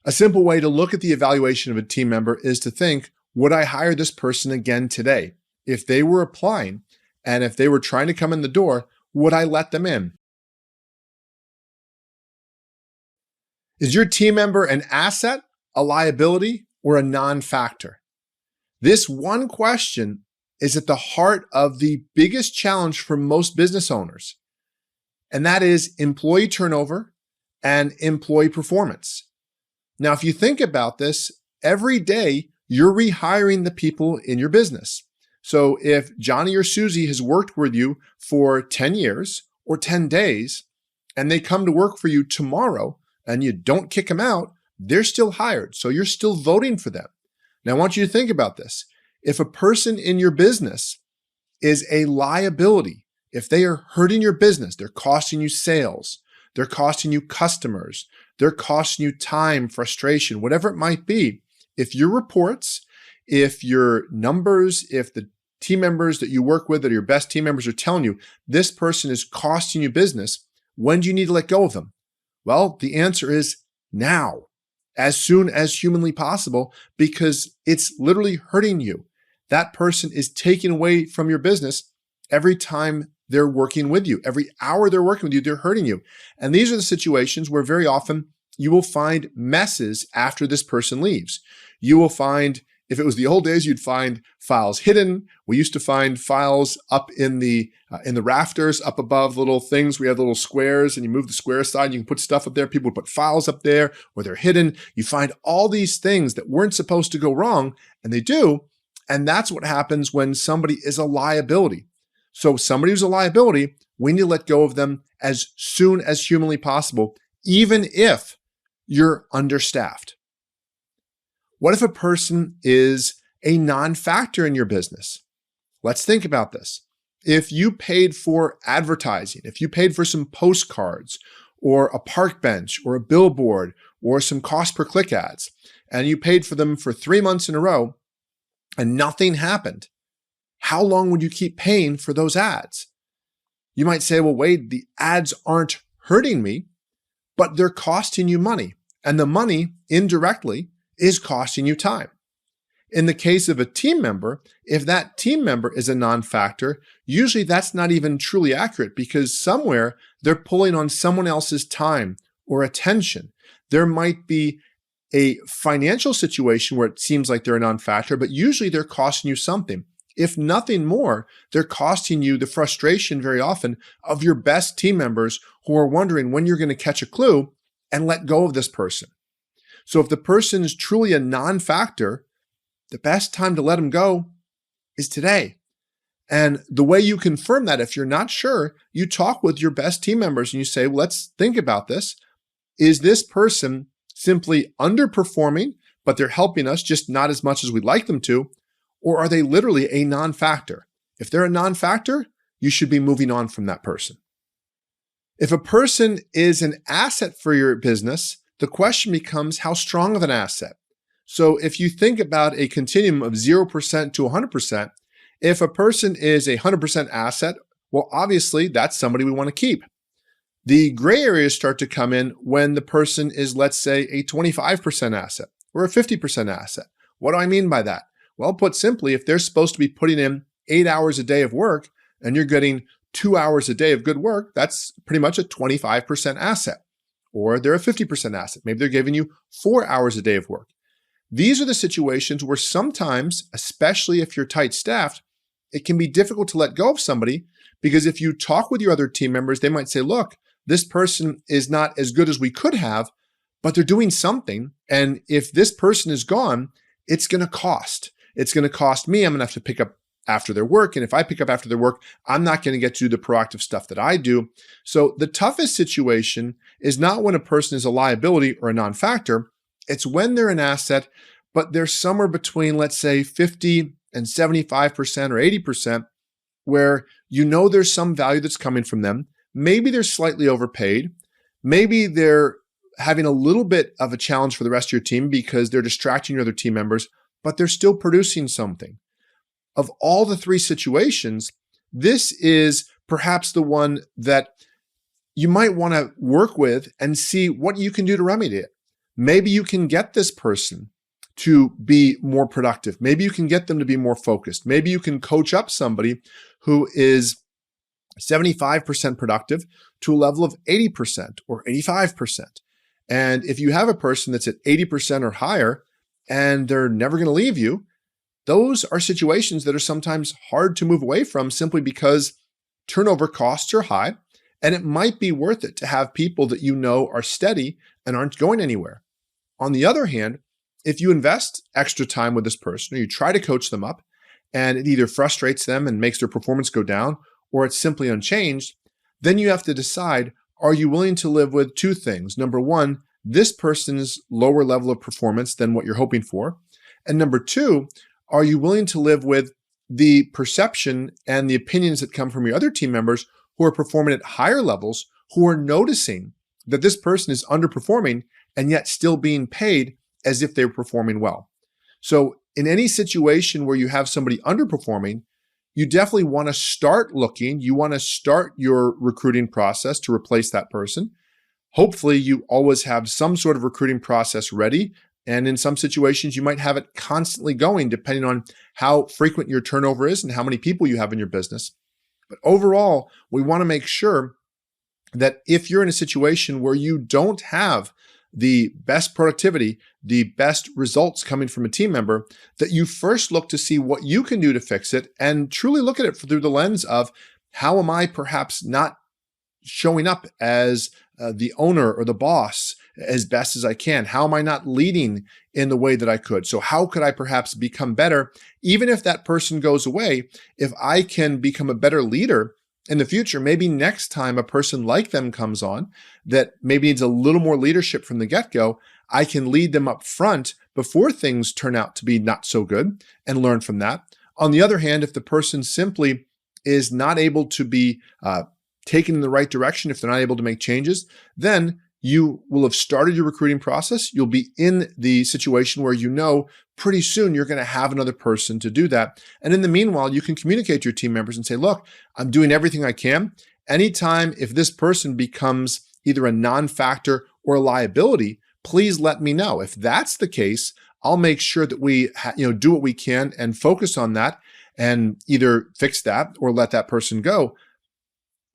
A simple way to look at the evaluation of a team member is to think, would I hire this person again today? If they were applying and if they were trying to come in the door, would I let them in? Is your team member an asset, a liability, or a non-factor? This one question is at the heart of the biggest challenge for most business owners, and that is employee turnover and employee performance. Now, if you think about this, every day you're rehiring the people in your business. So if Johnny or Susie has worked with you for 10 years or 10 days, and they come to work for you tomorrow and you don't kick them out, they're still hired. So you're still voting for them. Now, I want you to think about this. If a person in your business is a liability, if they are hurting your business, they're costing you sales, they're costing you customers, they're costing you time, frustration, whatever it might be. If your reports, if your numbers, if the team members that you work with that are your best team members are telling you this person is costing you business, when do you need to let go of them? Well, the answer is now, as soon as humanly possible, because it's literally hurting you. That person is taking away from your business every time they're working with you. Every hour they're working with you, they're hurting you. And these are the situations where very often you will find messes after this person leaves. You will find, if it was the old days, you'd find files hidden. We used to find files up in the rafters, up above little things. We have little squares, and you move the square aside, you can put stuff up there. People would put files up there, or they're hidden. You find all these things that weren't supposed to go wrong, and they do. And that's what happens when somebody is a liability. So somebody who's a liability, we need to let go of them as soon as humanly possible, even if you're understaffed. What if a person is a non-factor in your business? Let's think about this. If you paid for advertising, if you paid for some postcards or a park bench or a billboard or some cost per click ads, and you paid for them for 3 months in a row and nothing happened, how long would you keep paying for those ads? You might say, well, Wade, the ads aren't hurting me, but they're costing you money. And the money indirectly is costing you time. In the case of a team member, if that team member is a non-factor, usually that's not even truly accurate because somewhere they're pulling on someone else's time or attention. There might be a financial situation where it seems like they're a non-factor, but usually they're costing you something. If nothing more, they're costing you the frustration very often of your best team members who are wondering when you're going to catch a clue and let go of this person. So if the person is truly a non-factor, the best time to let them go is today. And the way you confirm that, if you're not sure, you talk with your best team members and you say, well, let's think about this. Is this person simply underperforming, but they're helping us just not as much as we'd like them to? Or are they literally a non-factor? If they're a non-factor, you should be moving on from that person. If a person is an asset for your business, the question becomes how strong of an asset. So if you think about a continuum of 0% to 100%, if a person is a 100% asset, well, obviously that's somebody we want to keep. The gray areas start to come in when the person is, let's say, a 25% asset or a 50% asset. What do I mean by that? Well, put simply, if they're supposed to be putting in 8 hours a day of work and you're getting 2 hours a day of good work, that's pretty much a 25% asset. Or they're a 50% asset. Maybe they're giving you 4 hours a day of work. These are the situations where sometimes, especially if you're tight staffed, it can be difficult to let go of somebody because if you talk with your other team members, they might say, look, this person is not as good as we could have, but they're doing something. And if this person is gone, it's going to cost. It's going to cost me. I'm going to have to pick up after their work. And if I pick up after their work, I'm not going to get to do the proactive stuff that I do. So the toughest situation is not when a person is a liability or a non-factor. It's when they're an asset, but they're somewhere between, let's say, 50 and 75% or 80%, where you know there's some value that's coming from them. Maybe they're slightly overpaid. Maybe they're having a little bit of a challenge for the rest of your team because they're distracting your other team members, but they're still producing something. Of all the three situations, this is perhaps the one that you might want to work with and see what you can do to remedy it. maybe you can get this person to be more productive. Maybe you can get them to be more focused. Maybe you can coach up somebody who is 75% productive to a level of 80% or 85%. And if you have a person that's at 80% or higher and they're never going to leave you, those are situations that are sometimes hard to move away from simply because turnover costs are high, and it might be worth it to have people that you know are steady and aren't going anywhere. On the other hand, if you invest extra time with this person or you try to coach them up and it either frustrates them and makes their performance go down or it's simply unchanged, then you have to decide, are you willing to live with two things? Number one, this person's lower level of performance than what you're hoping for. And number two, are you willing to live with the perception and the opinions that come from your other team members who are performing at higher levels, who are noticing that this person is underperforming and yet still being paid as if they were performing well? So in any situation where you have somebody underperforming, you definitely want to start looking. You want to start your recruiting process to replace that person. Hopefully, you always have some sort of recruiting process ready. And in some situations, you might have it constantly going, depending on how frequent your turnover is and how many people you have in your business. But overall, we want to make sure that if you're in a situation where you don't have the best productivity, the best results coming from a team member, that you first look to see what you can do to fix it and truly look at it through the lens of, how am I perhaps not showing up as the owner or the boss as best as I can? How am I not leading in the way that I could? So how could I perhaps become better? Even if that person goes away, if I can become a better leader in the future, maybe next time a person like them comes on that maybe needs a little more leadership from the get-go, I can lead them up front before things turn out to be not so good and learn from that. On the other hand, if the person simply is not able to be taken in the right direction, if they're not able to make changes, then you will have started your recruiting process. You'll be in the situation where you know pretty soon you're going to have another person to do that. And in the meanwhile, you can communicate to your team members and say, look, I'm doing everything I can. Anytime if this person becomes either a non-factor or a liability, please let me know. If that's the case, I'll make sure that we do what we can and focus on that and either fix that or let that person go.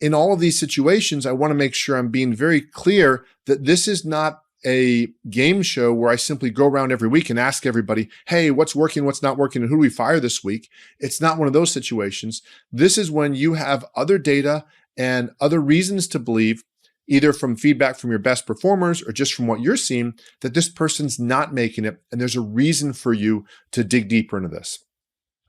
In all of these situations, I want to make sure I'm being very clear that this is not a game show where I simply go around every week and ask everybody, hey, what's working, what's not working, and who do we fire this week? It's not one of those situations. This is when you have other data and other reasons to believe, either from feedback from your best performers or just from what you're seeing, that this person's not making it, and there's a reason for you to dig deeper into this.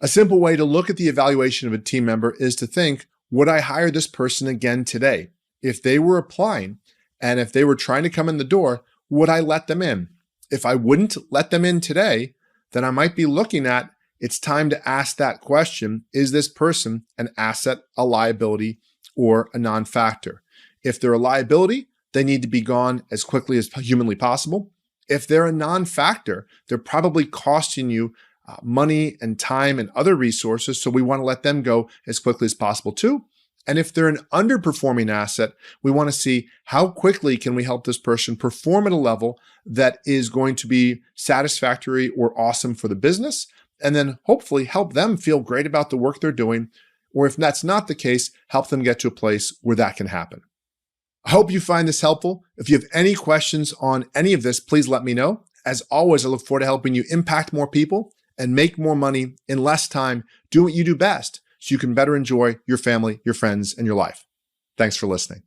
A simple way to look at the evaluation of a team member is to think, would I hire this person again today? If they were applying and if they were trying to come in the door, would I let them in? If I wouldn't let them in today, then I might be looking at, it's time to ask that question, is this person an asset, a liability, or a non-factor? If they're a liability, they need to be gone as quickly as humanly possible. If they're a non-factor, they're probably costing you money and time and other resources, so we want to let them go as quickly as possible too. And if they're an underperforming asset, we want to see how quickly can we help this person perform at a level that is going to be satisfactory or awesome for the business, and then hopefully help them feel great about the work they're doing, or if that's not the case, help them get to a place where that can happen. I hope you find this helpful. If you have any questions on any of this, please let me know. As always, I look forward to helping you impact more people and make more money in less time. Do what you do best so you can better enjoy your family, your friends, and your life. Thanks for listening.